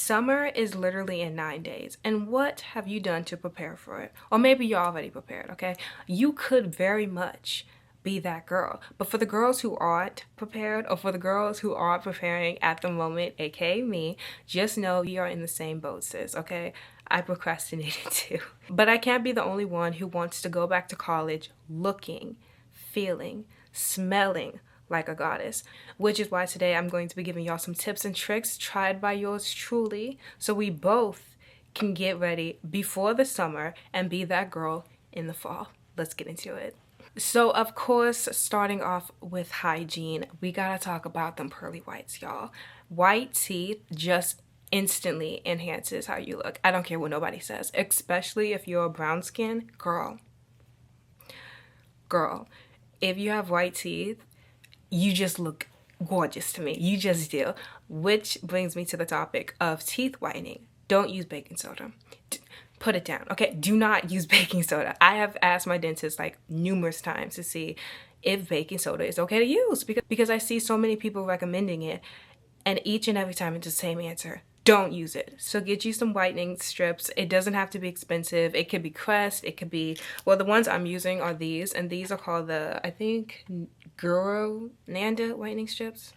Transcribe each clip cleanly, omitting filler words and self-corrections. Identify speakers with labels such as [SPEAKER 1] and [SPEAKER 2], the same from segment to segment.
[SPEAKER 1] Summer is literally in 9 days, and what have you done to prepare for it? Or maybe you're already prepared, okay? You could very much be that girl. But for the girls who aren't prepared, or for the girls who aren't preparing at the moment, aka me, just know you are in the same boat, sis, okay? I procrastinated too. But I can't be the only one who wants to go back to college looking, feeling, smelling like a goddess, which is why today I'm going to be giving y'all some tips and tricks tried by yours truly, so we both can get ready before the summer and be that girl in the fall. Let's get into it. So of course, starting off with hygiene, we gotta talk about them pearly whites, y'all. White teeth just instantly enhances how you look. I don't care what nobody says, especially if you're a brown skin girl. If you have white teeth, you just look gorgeous to me. You just do. Which brings me to the topic of teeth whitening. Don't use baking soda. Put it down, okay? Do not use baking soda. I have asked my dentist like numerous times to see if baking soda is okay to use because I see so many people recommending it, and each and every time it's the same answer. Don't use it. So get you some whitening strips. It doesn't have to be expensive. It could be Crest. It could be, well, the ones I'm using are these, and these are called the, I think, Nanda whitening strips.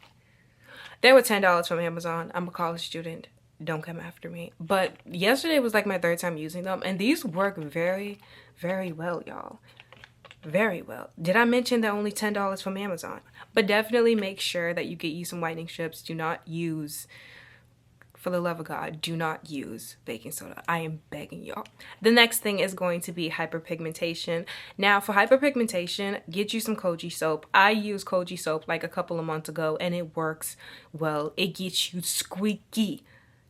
[SPEAKER 1] They were $10 from Amazon. I'm a college student. Don't come after me. But yesterday was like my third time using them, and these work very, very well, y'all. Very well. Did I mention they're only $10 from Amazon? But definitely make sure that you get you some whitening strips. Do not use, for the love of God, do not use baking soda. I am begging y'all. The next thing is going to be hyperpigmentation. Now for hyperpigmentation, get you some Koji soap. I used Koji soap like a couple of months ago and it works well. It gets you squeaky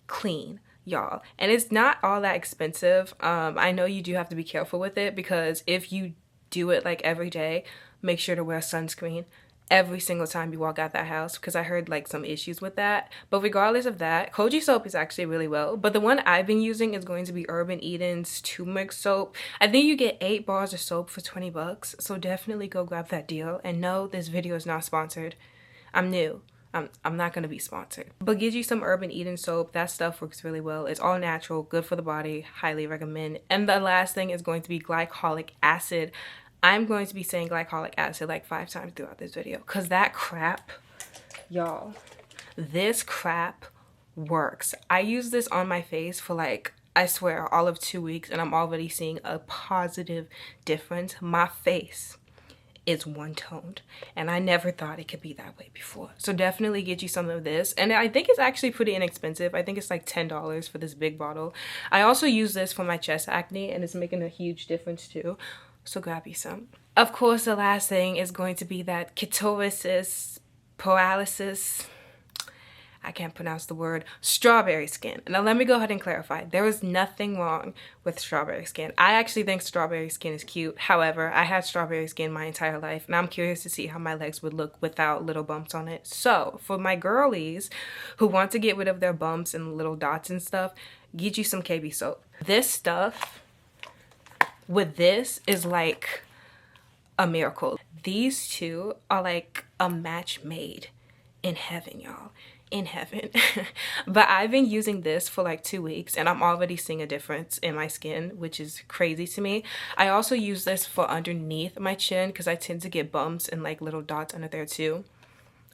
[SPEAKER 1] clean, y'all. And it's not all that expensive. I know you do have to be careful with it because if you do it like every day, make sure to wear sunscreen every single time you walk out that house because I heard like some issues with that. But regardless of that, Koji soap is actually really well. But the one I've been using is going to be Urban Eden's turmeric soap. I think you get 8 bars of soap for 20 bucks. So definitely go grab that deal. And no, this video is not sponsored. I'm new. I'm not going to be sponsored. But get you some Urban Eden soap. That stuff works really well. It's all natural, good for the body. Highly recommend. And the last thing is going to be glycolic acid. I'm going to be saying glycolic acid like 5 times throughout this video because that crap, y'all, this crap works. I use this on my face for like, I swear, all of 2 weeks and I'm already seeing a positive difference. My face is one-toned and I never thought it could be that way before. So definitely get you some of this, and I think it's actually pretty inexpensive. I think it's like $10 for this big bottle. I also use this for my chest acne and it's making a huge difference too. So grab you some. Of course, the last thing is going to be that ketosis paralysis. I can't pronounce the word. Strawberry skin. Now let me go ahead and clarify. There is nothing wrong with strawberry skin. I actually think strawberry skin is cute. However, I had strawberry skin my entire life and I'm curious to see how my legs would look without little bumps on it. So for my girlies who want to get rid of their bumps and little dots and stuff, get you some KB soap. This stuff with this is like a miracle. These two are like a match made in heaven, y'all. In heaven. But I've been using this for like 2 weeks and I'm already seeing a difference in my skin, which is crazy to me. I also use this for underneath my chin because I tend to get bumps and like little dots under there too,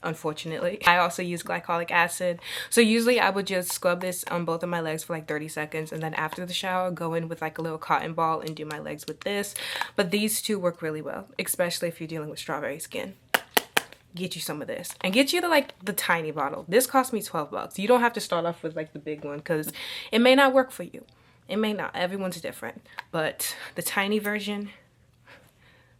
[SPEAKER 1] unfortunately. I also use glycolic acid. So usually I would just scrub this on both of my legs for like 30 seconds and then after the shower go in with like a little cotton ball and do my legs with this. But these two work really well, especially if you're dealing with strawberry skin. Get you some of this and get you the tiny bottle. This cost me 12 bucks. You don't have to start off with like the big one because it may not work for you. It may not. Everyone's different. But the tiny version,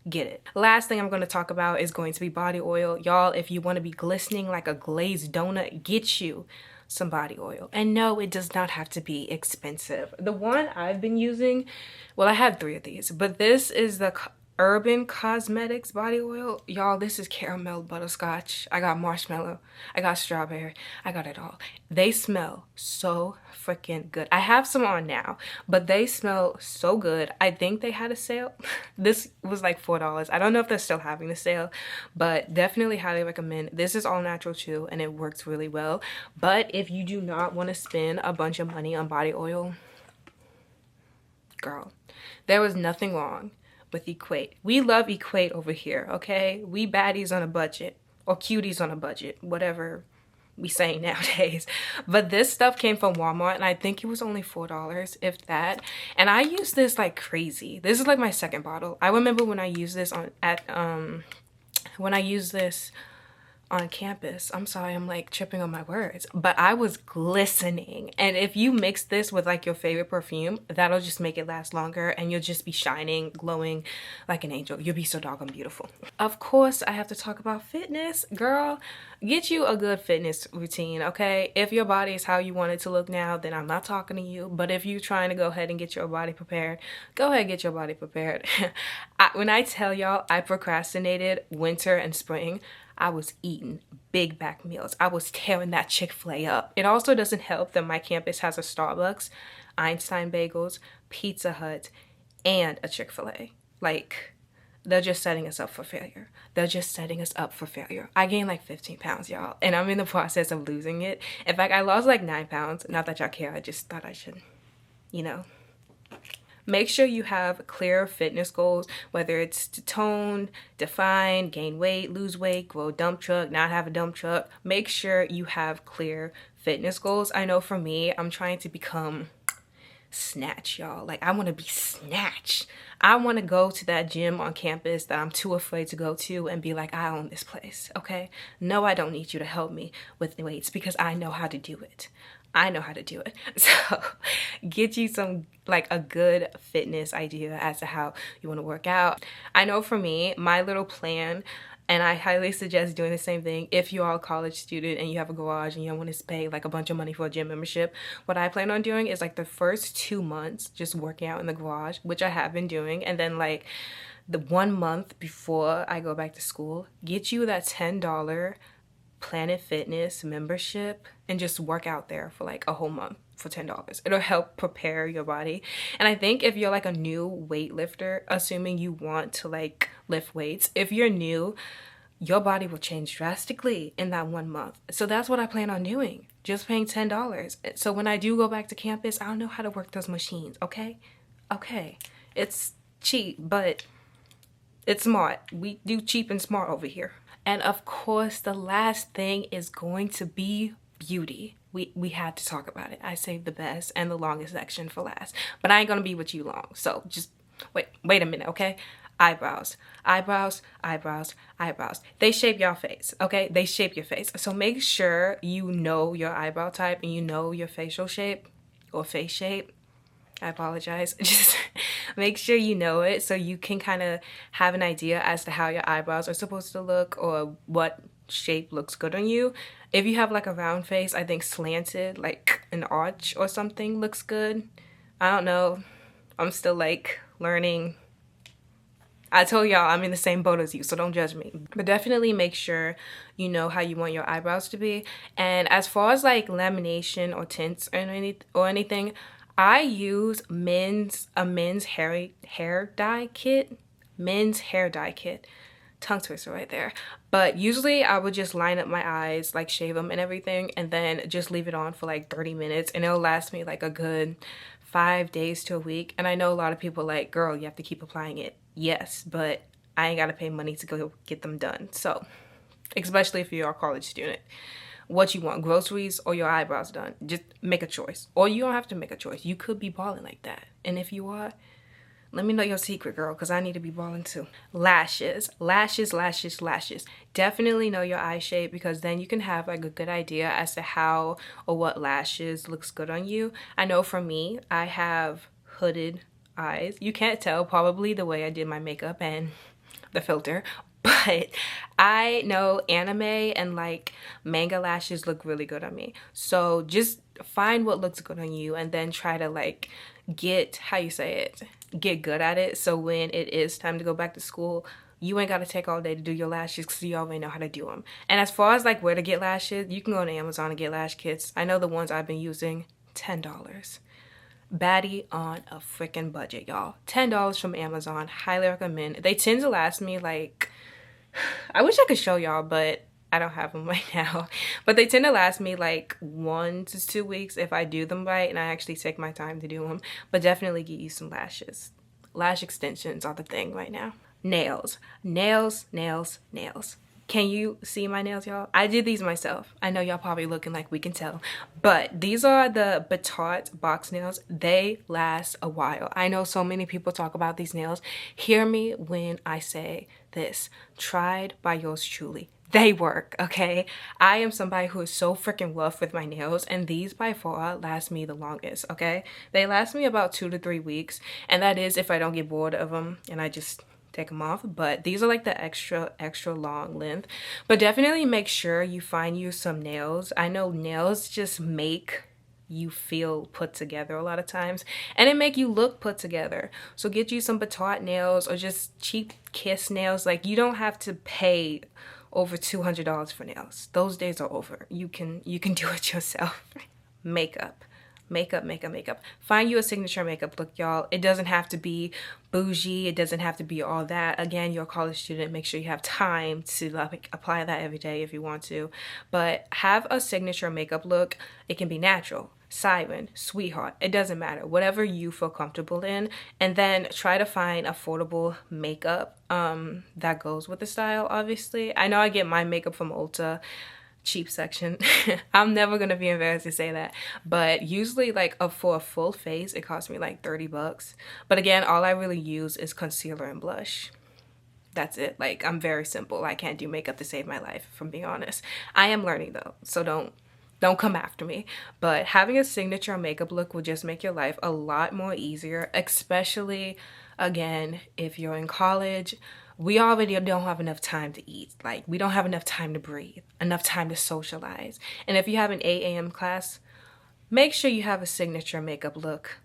[SPEAKER 1] get it. Last thing I'm going to talk about is going to be body oil. Y'all, if you want to be glistening like a glazed donut, get you some body oil. And no, it does not have to be expensive. The one I've been using, well, I have 3 of these, but this is the Urban Cosmetics body oil. Y'all, this is caramel butterscotch. I got marshmallow. I got strawberry. I got it all. They smell so freaking good. I have some on now, but they smell so good. I think they had a sale. This was like $4. I don't know if they're still having the sale, but definitely highly recommend. This is all natural too, and it works really well. But if you do not want to spend a bunch of money on body oil, girl, there was nothing wrong with Equate. We love Equate over here, okay? We baddies on a budget, or cuties on a budget, whatever we say nowadays. But this stuff came from Walmart, and I think it was only $4, if that. And I use this like crazy. This is like my second bottle. I remember when I used this on campus. I'm sorry, I'm like tripping on my words, but I was glistening. And if you mix this with like your favorite perfume, that'll just make it last longer, and you'll just be shining, glowing like an angel. You'll be so doggone beautiful. Of course, I have to talk about fitness. Girl, get you a good fitness routine, okay? If your body is how you want it to look now, then I'm not talking to you. But if you're trying to go ahead and get your body prepared, go ahead and get your body prepared. When I tell y'all I procrastinated winter and spring, I was eating big back meals. I was tearing that Chick-fil-A up. It also doesn't help that my campus has a Starbucks, Einstein Bagels, Pizza Hut, and a Chick-fil-A. Like, they're just setting us up for failure. They're just setting us up for failure. I gained like 15 pounds, y'all, and I'm in the process of losing it. In fact, I lost like 9 pounds. Not that y'all care, I just thought I should, you know. Make sure you have clear fitness goals, whether it's to tone, define, gain weight, lose weight, grow a dump truck, not have a dump truck. Make sure you have clear fitness goals. I know for me, I'm trying to become snatch, y'all. Like, I want to be snatched. I want to go to that gym on campus that I'm too afraid to go to and be like, I own this place, okay? No, I don't need you to help me with weights because I know how to do it. I know how to do it. So get you some, like, a good fitness idea as to how you want to work out. I know for me, my little plan, and I highly suggest doing the same thing if you are a college student and you have a garage and you don't want to pay like a bunch of money for a gym membership. What I plan on doing is like the first 2 months just working out in the garage, which I have been doing, and then like the 1 month before I go back to school, get you that $10 Planet Fitness membership and just work out there for like a whole month for $10. It'll help prepare your body. And I think if you're like a new weightlifter, assuming you want to like lift weights, if you're new, your body will change drastically in that 1 month. So that's what I plan on doing, just paying $10. So when I do go back to campus, I'll know how to work those machines, okay? Okay, it's cheap, but it's smart. We do cheap and smart over here. And of course, the last thing is going to be beauty. We had to talk about it. I saved the best and the longest section for last. But I ain't gonna be with you long. So just wait a minute, okay? Eyebrows, eyebrows, eyebrows, eyebrows. They shape your face, okay? They shape your face. So make sure you know your eyebrow type and you know your facial shape or face shape. I apologize. Just make sure you know it so you can kind of have an idea as to how your eyebrows are supposed to look or what shape looks good on you. If you have like a round face, I think slanted, like an arch or something looks good. I don't know. I'm still like learning. I told y'all I'm in the same boat as you, so don't judge me. But definitely make sure you know how you want your eyebrows to be. And as far as like lamination or tints or anything, I use a men's hair dye kit. Men's hair dye kit. Tongue twister right there. But usually I would just line up my eyes, like shave them and everything, and then just leave it on for like 30 minutes, and it'll last me like a good 5 days to a week. And I know a lot of people are like, girl, you have to keep applying it. Yes, but I ain't gotta pay money to go get them done. So, especially if you're a college student. What you want, groceries or your eyebrows done? Just make a choice. Or you don't have to make a choice. You could be balling like that. And if you are, let me know your secret, girl, because I need to be balling too. Lashes, lashes, lashes, lashes. Definitely know your eye shape, because then you can have like a good idea as to how or what lashes looks good on you. I know for me, I have hooded eyes. You can't tell probably the way I did my makeup and the filter, but I know anime and like manga lashes look really good on me. So just find what looks good on you and then try to like get, how you say it, get good at it. So when it is time to go back to school, you ain't got to take all day to do your lashes because you already know how to do them. And as far as like where to get lashes, you can go on Amazon and get lash kits. I know the ones I've been using, $10. Baddie on a freaking budget, y'all. $10 from Amazon. Highly recommend. They tend to last me like, I wish I could show y'all, but I don't have them right now. But they tend to last me like 1 to 2 weeks if I do them right and I actually take my time to do them. But definitely get you some lashes. Lash extensions are the thing right now. Nails. Nails, nails, nails. Can you see my nails, y'all? I did these myself. I know y'all probably looking like we can tell. But these are the Batart box nails. They last a while. I know so many people talk about these nails. Hear me when I say this. Tried by yours truly. They work, okay? I am somebody who is so freaking rough with my nails, and these by far last me the longest, okay? They last me about 2 to 3 weeks, and that is if I don't get bored of them and I just take them off. But these are like the extra long length. But definitely make sure you find you some nails. I know nails just make you feel put together a lot of times, and it make you look put together. So get you some Batart nails or just cheap Kiss nails. Like, you don't have to pay over $200 for nails. Those days are over. You can do it yourself. Makeup. Makeup. Find you a signature makeup look, y'all. It doesn't have to be bougie. It doesn't have to be all that. Again, you're a college student. Make sure you have time to like apply that every day if you want to. But have a signature makeup look. It can be natural, siren, sweetheart. It doesn't matter. Whatever you feel comfortable in. And then try to find affordable makeup that goes with the style, obviously. I know I get my makeup from Ulta. Cheap section. I'm never gonna be embarrassed to say that, but usually like for a full face it costs me like $30. But again, all I really use is concealer and blush. That's it. Like, I'm very simple. I can't do makeup to save my life, if I'm being honest. I am learning though, so don't come after me. But having a signature makeup look will just make your life a lot more easier, especially again if you're in college. We already don't have enough time to eat. Like, we don't have enough time to breathe, enough time to socialize. And if you have an 8 a.m. class, make sure you have a signature makeup look.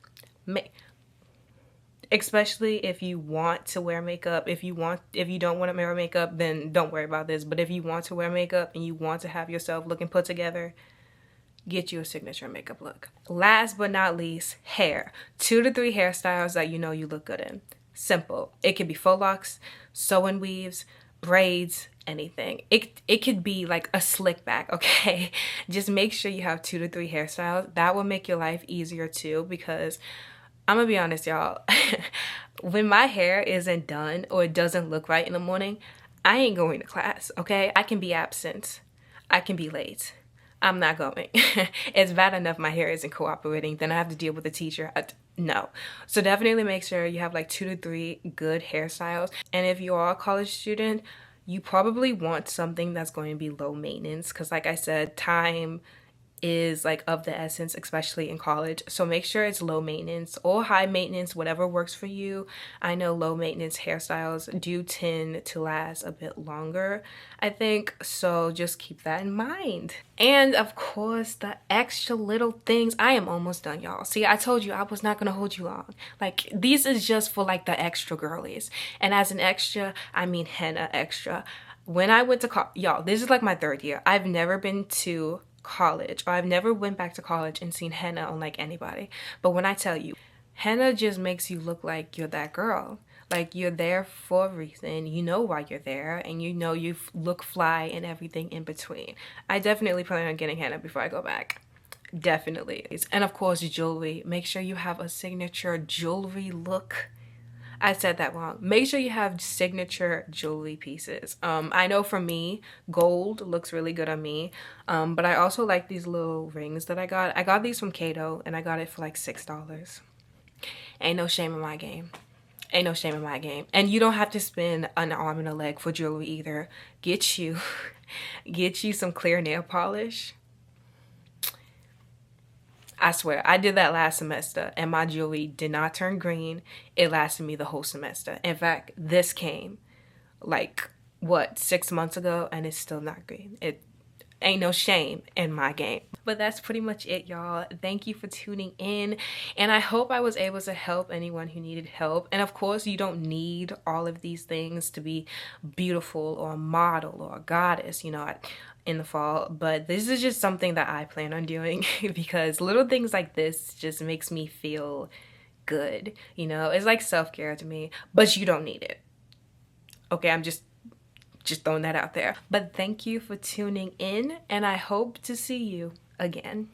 [SPEAKER 1] Especially if you want to wear makeup. If you don't want to wear makeup, then don't worry about this. But if you want to wear makeup and you want to have yourself looking put together, get you a signature makeup look. Last but not least, hair. 2 to 3 hairstyles that you know you look good in. Simple. It could be faux locks, sew-in weaves, braids, anything. It could be like a slick back, okay? Just make sure you have 2 to 3 hairstyles. That will make your life easier too, because I'm gonna be honest, y'all. When my hair isn't done or it doesn't look right in the morning, I ain't going to class, okay? I can be absent. I can be late. I'm not going. It's bad enough my hair isn't cooperating, then I have to deal with the teacher. No. So definitely make sure you have like 2 to 3 good hairstyles. And if you are a college student, you probably want something that's going to be low maintenance, because like I said, time is like of the essence, especially in college. So make sure it's low maintenance or high maintenance, whatever works for you. I know low maintenance hairstyles do tend to last a bit longer, I think, so just keep that in mind. And of course, the extra little things. I am almost done, y'all. See, I told you I was not gonna hold you long. Like, these is just for like the extra girlies, and as an extra, I mean henna extra. When I went to college, y'all, this is like my 3rd year. I've never been to college, or I've never went back to college and seen henna on like anybody. But when I tell you, henna just makes you look like you're that girl. Like, you're there for a reason. You know why you're there, and you know you look fly and everything in between. I definitely plan on getting henna before I go back. Definitely. And of course, jewelry. Make sure you have a signature jewelry look. I said that wrong. Make sure you have signature jewelry pieces. I know for me, gold looks really good on me. But I also like these little rings that I got. I got these from Kato, and I got it for like $6. Ain't no shame in my game. Ain't no shame in my game. And you don't have to spend an arm and a leg for jewelry either. Get you some clear nail polish. I swear, I did that last semester and my jewelry did not turn green. It lasted me the whole semester. In fact, this came like, what, 6 months ago, and it's still not green. It ain't no shame in my game. But that's pretty much it, y'all. Thank you for tuning in, and I hope I was able to help anyone who needed help. And of course, you don't need all of these things to be beautiful or a model or a goddess, you know, in the fall. But this is just something that I plan on doing because little things like this just makes me feel good. You know, it's like self-care to me, but you don't need it. Okay, I'm just throwing that out there. But thank you for tuning in, and I hope to see you again.